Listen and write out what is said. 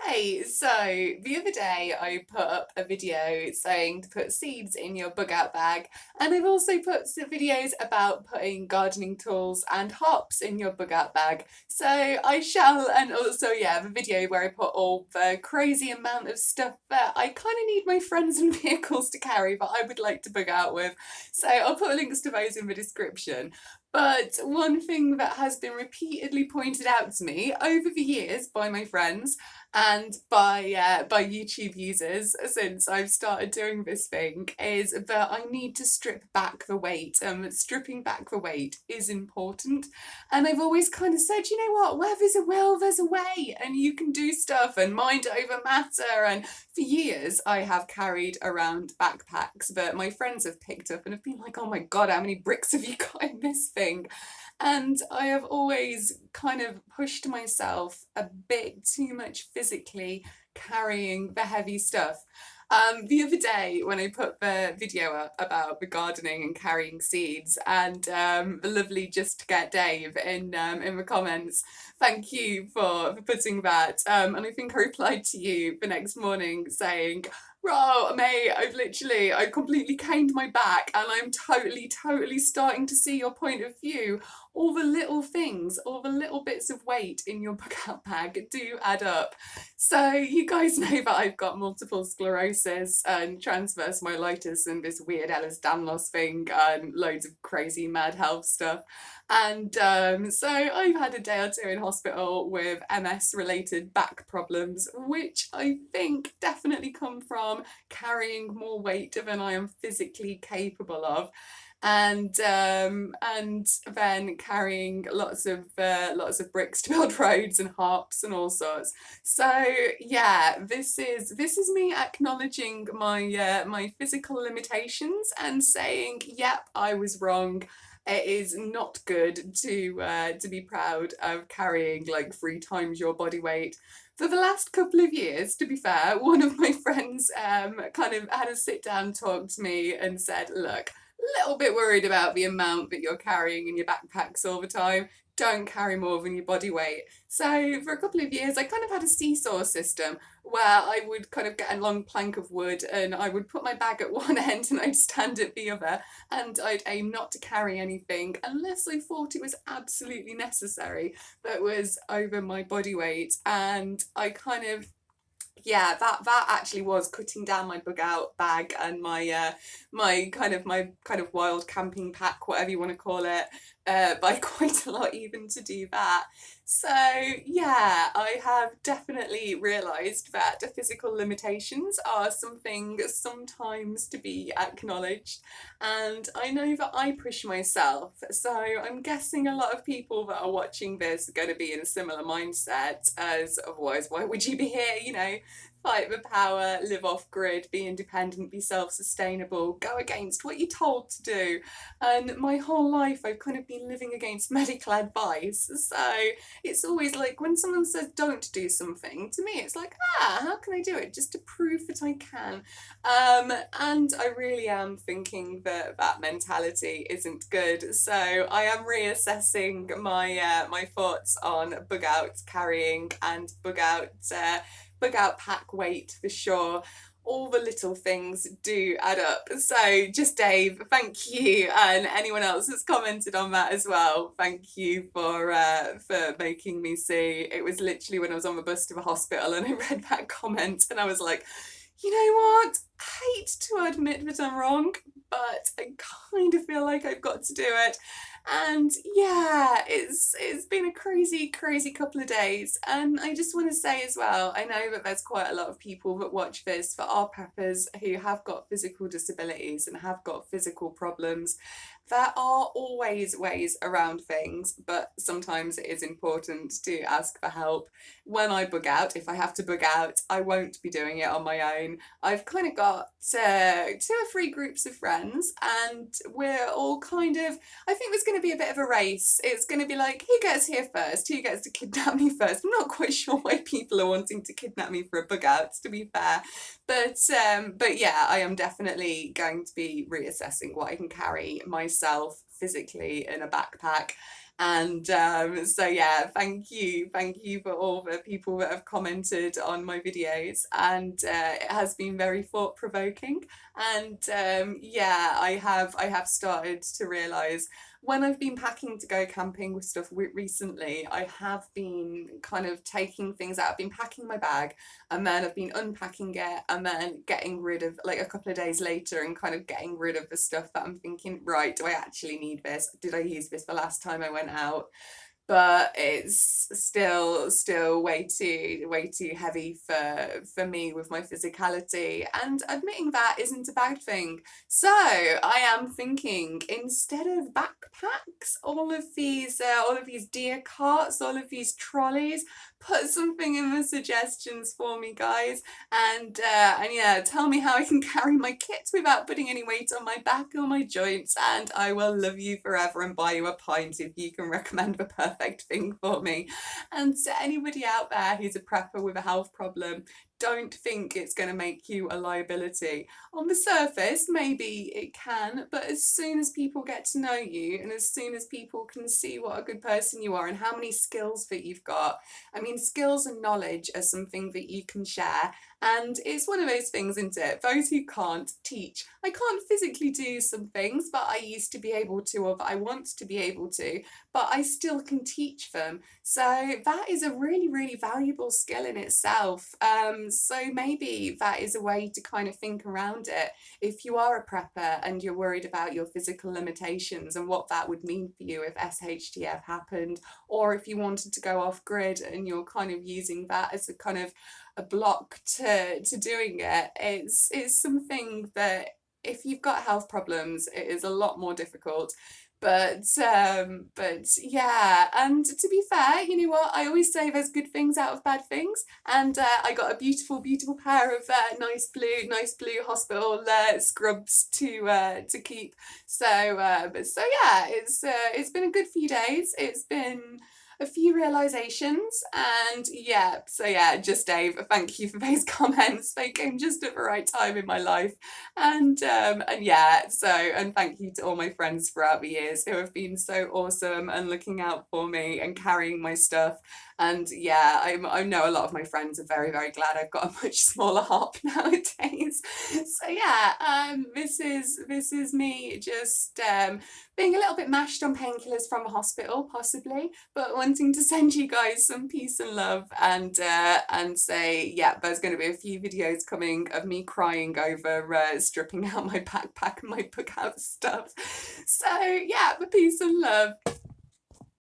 Hey, so the other day I put up a video saying to put seeds in your bug out bag, and I've also put some videos about putting gardening tools and hops in your bug out bag. So I shall, and also, yeah, the video where I put all the crazy amount of stuff that I kind of need my friends and vehicles to carry, but I would like to bug out with. So I'll put links to those in the description. But one thing that has been repeatedly pointed out to me over the years by my friends and by YouTube users since I've started doing this thing is that I need to strip back the weight. Stripping back the weight is important, and I've always kind of said, you know what, where there's a will, there's a way, and you can do stuff and mind over matter. And for years, I have carried around backpacks that my friends have picked up and have been like, oh my god, how many bricks have you got in this thing? And I have always kind of pushed myself a bit too much physically carrying the heavy stuff. The other day, when I put the video up about the gardening and carrying seeds, and the lovely Just Get Dave in the comments, thank you for putting that. And I think I replied to you the next morning saying, "Bro, mate, I completely caned my back, and I'm totally starting to see your point of view. All the little things, all the little bits of weight in your bug out bag do add up." So you guys know that I've got multiple sclerosis and transverse myelitis and this weird Ehlers-Danlos thing and loads of crazy mad health stuff. And so I've had a day or two in hospital with MS related back problems, which I think definitely come from carrying more weight than I am physically capable of. And then carrying lots of bricks to build roads and hops and all sorts. So yeah, this is me acknowledging my physical limitations and saying, yep, I was wrong. It is not good to be proud of carrying like 3 times your body weight. For the last couple of years, to be fair, one of my friends kind of had a sit down talk to me and said, look, a little bit worried about the amount that you're carrying in your backpacks all the time. Don't carry more than your body weight. So for a couple of years, I kind of had a seesaw system where I would kind of get a long plank of wood and I would put my bag at one end and I'd stand at the other, and I'd aim not to carry anything unless I thought it was absolutely necessary that was over my body weight. And I kind of, yeah, that actually was cutting down my bug out bag and my kind of wild camping pack, whatever you want to call it, by quite a lot even to do that. So yeah, I have definitely realised that the physical limitations are something sometimes to be acknowledged, and I know that I push myself. So I'm guessing a lot of people that are watching this are going to be in a similar mindset, as otherwise why would you be here, you know? Fight the power, live off grid, be independent, be self sustainable, go against what you're told to do. And my whole life, I've kind of been living against medical advice. So it's always like when someone says don't do something, to me, it's like, how can I do it? Just to prove that I can. And I really am thinking that that mentality isn't good. So I am reassessing my thoughts on bug out carrying and bug out pack weight for sure. All the little things do add up. So just Dave, thank you, and anyone else that's commented on that as well. Thank you for making me see. It was literally when I was on the bus to the hospital and I read that comment and I was like, you know what? I hate to admit that I'm wrong, but I kind of feel like I've got to do it. And yeah, it's been a crazy couple of days. And I just want to say as well, I know that there's quite a lot of people that watch this that are preppers who have got physical disabilities and have got physical problems. There are always ways around things, but sometimes it is important to ask for help. When I bug out, if I have to bug out, I won't be doing it on my own. I've kind of got 2 or 3 groups of friends, and we're all kind of, I think there's going to be a bit of a race. It's going to be like, who gets here first? Who gets to kidnap me first? I'm not quite sure why people are wanting to kidnap me for a bug out, to be fair. But yeah, I am definitely going to be reassessing what I can carry myself physically in a backpack. And so yeah, thank you for all the people that have commented on my videos, and it has been very thought provoking. And yeah, I have started to realize when I've been packing to go camping with stuff recently, I have been kind of taking things out. I've been packing my bag, and then I've been unpacking it, and then getting rid of, like, a couple of days later, and kind of getting rid of the stuff that I'm thinking, right, do I actually need this? Did I use this the last time I went out? But it's still way too heavy for me with my physicality, and admitting that isn't a bad thing. So I am thinking, instead of backpacks, all of these deer carts, all of these trolleys, put something in the suggestions for me, guys, and yeah, tell me how I can carry my kit without putting any weight on my back or my joints, and I will love you forever and buy you a pint if you can recommend the perfect thing for me. And to anybody out there who's a prepper with a health problem, don't think it's going to make you a liability. On the surface, maybe it can, but as soon as people get to know you, and as soon as people can see what a good person you are and how many skills that you've got, I mean, skills and knowledge are something that you can share. And it's one of those things, isn't it? Those who can't teach. I can't physically do some things, but I used to be able to, or I want to be able to, but I still can teach them. So that is a really, really valuable skill in itself. So maybe that is a way to kind of think around it. If you are a prepper and you're worried about your physical limitations and what that would mean for you if SHTF happened, or if you wanted to go off grid and you're kind of using that as a kind of a block to doing it, it's something that, if you've got health problems, it is a lot more difficult. But yeah, and to be fair, you know what? I always say there's good things out of bad things, and I got a beautiful pair of nice blue hospital scrubs to keep. So yeah, it's been a good few days. It's been a few realizations, and yeah, so yeah, just Dave, thank you for those comments. They came just at the right time in my life. And yeah, so, and thank you to all my friends throughout the years who have been so awesome and looking out for me and carrying my stuff. And yeah, I know a lot of my friends are very glad I've got a much smaller hop nowadays. So yeah, this is me just being a little bit mashed on painkillers from a hospital, possibly, but wanting to send you guys some peace and love, and say, yeah, there's going to be a few videos coming of me crying over stripping out my backpack and my book out stuff. So yeah, the peace and love.